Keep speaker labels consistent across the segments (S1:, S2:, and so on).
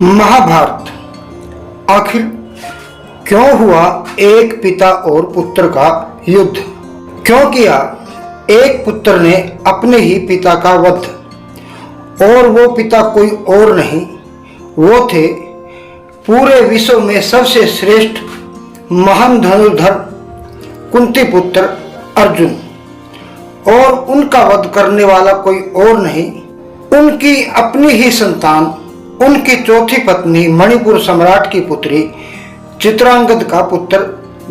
S1: महाभारत आखिर क्यों हुआ एक पिता और पुत्र का युद्ध? क्यों किया एक पुत्र ने अपने ही पिता का वध? और वो पिता कोई और नहीं, वो थे पूरे विश्व में सबसे श्रेष्ठ महान धनुर्धर कुंती पुत्र अर्जुन। और उनका वध करने वाला कोई और नहीं, उनकी अपनी ही संतान, उनकी चौथी पत्नी मणिपुर सम्राट की पुत्री चित्रांगद का पुत्र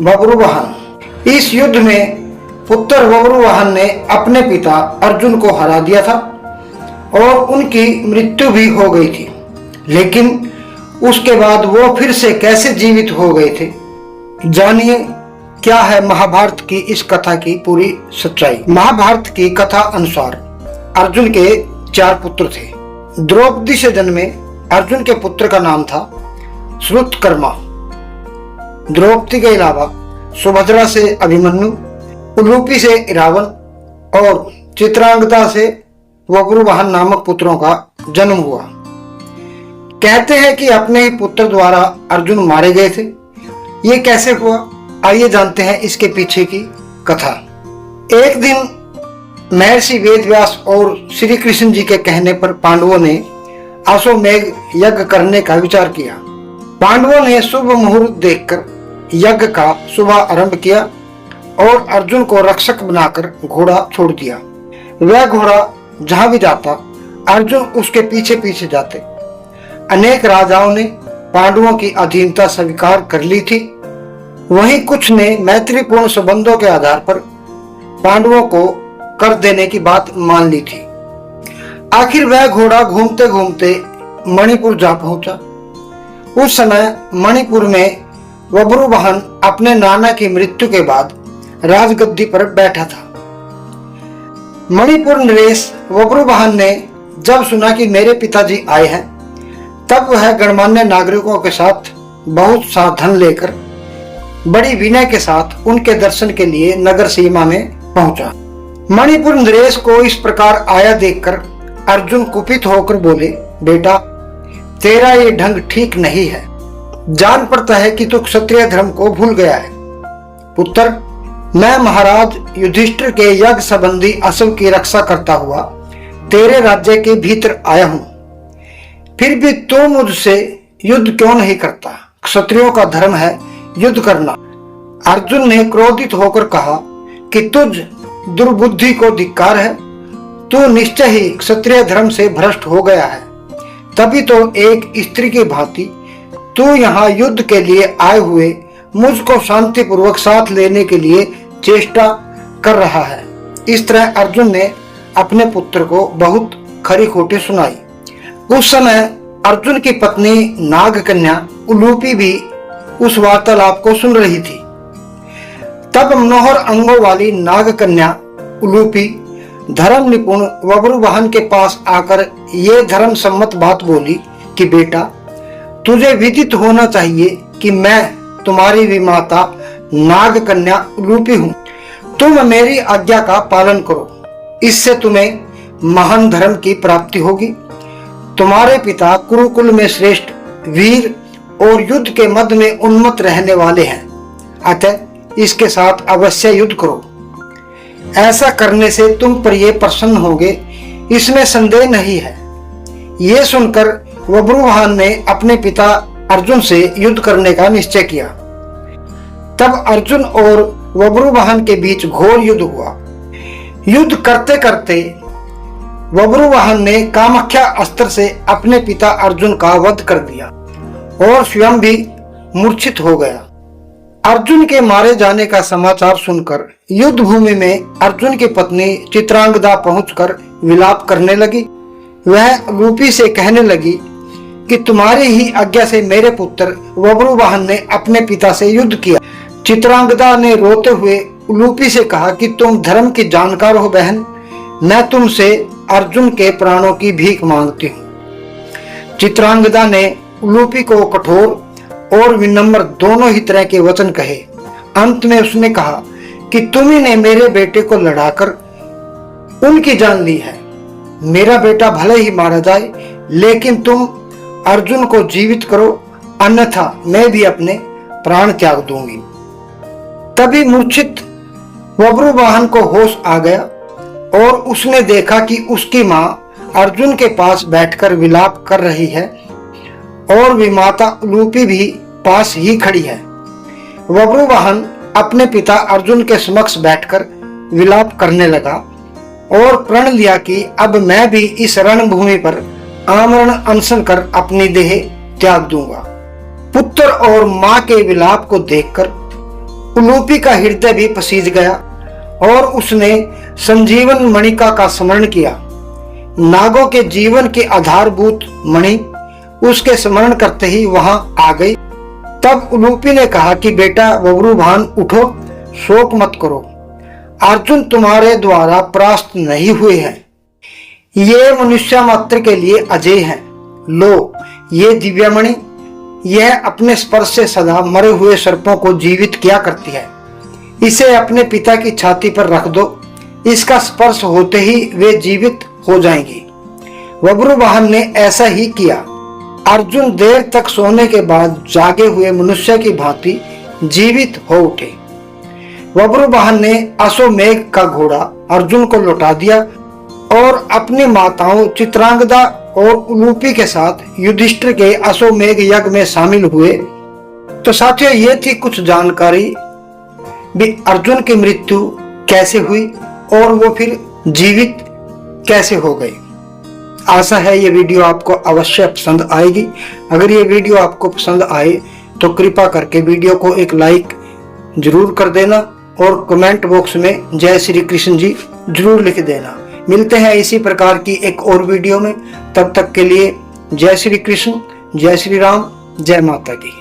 S1: बब्रुवाहन। इस युद्ध में पुत्र बब्रुवाहन ने अपने पिता अर्जुन को हरा दिया था और उनकी मृत्यु भी हो गई थी। लेकिन उसके बाद वो फिर से कैसे जीवित हो गए थे, जानिए क्या है महाभारत की इस कथा की पूरी सच्चाई। महाभारत की कथा अनुसार अर्जुन के 4 पुत्र थे। द्रौपदी से जन्मे अर्जुन के पुत्र का नाम था श्रुतकर्मा। द्रौपदी के अलावा सुभद्रा से अभिमन्यु, उलूपी से रावण और चित्रांगदा से बब्रुवाहन नामक पुत्रों का जन्म हुआ। कहते हैं कि अपने ही पुत्र द्वारा अर्जुन मारे गए थे। ये कैसे हुआ, आइए जानते हैं इसके पीछे की कथा। एक दिन महर्षि वेदव्यास और श्री कृष्ण जी के कहने पर पांडवों ने अश्वमेध यज्ञ करने का विचार किया। पांडवों ने शुभ मुहूर्त देखकर यज्ञ का शुभ आरंभ किया और अर्जुन को रक्षक बनाकर घोड़ा छोड़ दिया। वह घोड़ा जहां भी जाता अर्जुन उसके पीछे पीछे जाते। अनेक राजाओं ने पांडवों की अधीनता स्वीकार कर ली थी, वहीं कुछ ने मैत्रीपूर्ण संबंधों के आधार पर पांडवों को कर देने की बात मान ली थी। आखिर वह घोड़ा घूमते घूमते मणिपुर जा पहुंचा। उस समय मणिपुर में बब्रुवाहन अपने नाना की मृत्यु के बाद राजगद्दी पर बैठा था। मणिपुर नरेश बब्रुवाहन ने जब सुना कि मेरे पिताजी आए हैं, तब वह गणमान्य नागरिकों के साथ बहुत सा धन लेकर बड़ी विनय के साथ उनके दर्शन के लिए नगर सीमा में पहुंचा। मणिपुर नरेश को इस प्रकार आया देखकर अर्जुन कुपित होकर बोले, बेटा तेरा ये ढंग ठीक नहीं है। जान पड़ता है कि तू क्षत्रिय धर्म को भूल गया है। पुत्र, मैं महाराज युधिष्ठिर के यज्ञ संबंधी अश्व की रक्षा करता हुआ तेरे राज्य के भीतर आया हूं, फिर भी तू मुझसे युद्ध क्यों नहीं करता? क्षत्रियों का धर्म है युद्ध करना। अर्जुन ने क्रोधित होकर कहा कि तुझ दुर्बुद्धि को धिक्कार है, तू निश्चय ही क्षत्रिय धर्म से भ्रष्ट हो गया है। तभी तो एक स्त्री की भांति तू यहाँ युद्ध के लिए आए हुए मुझको शांतिपूर्वक साथ लेने के लिए चेष्टा कर रहा है। इस तरह अर्जुन ने अपने पुत्र को बहुत खरी खोटी सुनाई। उस समय अर्जुन की पत्नी नागकन्या उलूपी भी उस वार्तालाप को सुन रही थी। तब मनोहर अंगों वाली नागकन्या उलूपी धर्म निपुण बब्रुवाहन के पास आकर ये धर्म सम्मत बात बोली कि बेटा, तुझे विदित होना चाहिए कि मैं तुम्हारी विमाता नागकन्या उलूपी हूँ। तुम मेरी आज्ञा का पालन करो, इससे तुम्हें महान धर्म की प्राप्ति होगी। तुम्हारे पिता कुरुकुल में श्रेष्ठ वीर और युद्ध के मध्य में उन्मत्त रहने वाले हैं, अतः इसके साथ अवश्य युद्ध करो। ऐसा करने से तुम पर ये प्रसन्न होंगे, इसमें संदेह नहीं है। ये सुनकर बब्रुवाहन ने अपने पिता अर्जुन से युद्ध करने का निश्चय किया। तब अर्जुन और बब्रुवाहन के बीच घोर युद्ध हुआ। युद्ध करते करते बब्रुवाहन ने कामाख्या अस्त्र से अपने पिता अर्जुन का वध कर दिया और स्वयं भी मूर्छित हो गया। अर्जुन के मारे जाने का समाचार सुनकर युद्ध भूमि में अर्जुन की पत्नी चित्रांगदा पहुंचकर विलाप करने लगी। वह उलूपी से कहने लगी कि तुम्हारी ही आज्ञा से मेरे पुत्र बब्रुवाहन ने अपने पिता से युद्ध किया। चित्रांगदा ने रोते हुए उलूपी से कहा कि तुम धर्म की जानकार हो बहन, मैं तुमसे अर्जुन के प्राणों की भीख मांगती हूँ। चित्रांगदा ने उलूपी को कठोर और विनम्र दोनों ही तरह के वचन कहे। अंत में उसने कहा कि तुम ही ने मेरे बेटे को लड़ाकर उनकी जान ली है। मेरा बेटा भले ही मारा जाए, लेकिन तुम अर्जुन को जीवित करो, अन्यथा मैं भी अपने प्राण त्याग दूंगी। तभी मूर्छित बब्रुवाहन को होश आ गया और उसने देखा कि उसकी मां अर्जुन के पास बैठकर विलाप कर रही है और विमाता उलूपी भी पास ही खड़ी है। बब्रुवाहन अपने पिता अर्जुन के समक्ष बैठकर विलाप करने लगा और प्रण लिया कि अब मैं भी इस रणभूमि पर आमरण अनशन कर अपनी देह त्याग दूंगा। पुत्र और मां के विलाप को देखकर उलूपी का हृदय भी पसीज गया और उसने संजीवन मणिका का स्मरण किया। नागों के जीवन की आधारभूत मणि उसके स्मरण करते ही वहां आ गई। तब उलूपी ने कहा कि बेटा बब्रुवाहन उठो, शोक मत करो, अर्जुन तुम्हारे द्वारा परास्त नहीं हुए हैं। ये मनुष्य मात्र के लिए अजय हैं। लो ये दिव्यमणि, यह अपने स्पर्श से सदा मरे हुए सर्पों को जीवित किया करती है। इसे अपने पिता की छाती पर रख दो, इसका स्पर्श होते ही वे जीवित हो जाएंगे। बब्रुवाहन ने ऐसा ही किया। अर्जुन देर तक सोने के बाद जागे हुए मनुष्य की भांति जीवित हो उठे। बब्रुवाहन ने अश्वमेघ का घोड़ा अर्जुन को लौटा दिया और अपनी माताओं चित्रांगदा और उलूपी के साथ युधिष्ठिर के अश्वमेघ यज्ञ में शामिल हुए। तो साथियों, ये थी कुछ जानकारी भी अर्जुन की मृत्यु कैसे हुई और वो फिर जीवित कैसे हो गए। आशा है ये वीडियो आपको अवश्य पसंद आएगी। अगर ये वीडियो आपको पसंद आए तो कृपा करके वीडियो को एक लाइक जरूर कर देना और कमेंट बॉक्स में जय श्री कृष्ण जी जरूर लिख देना। मिलते हैं इसी प्रकार की एक और वीडियो में। तब तक के लिए जय श्री कृष्ण, जय श्री राम, जय माता की।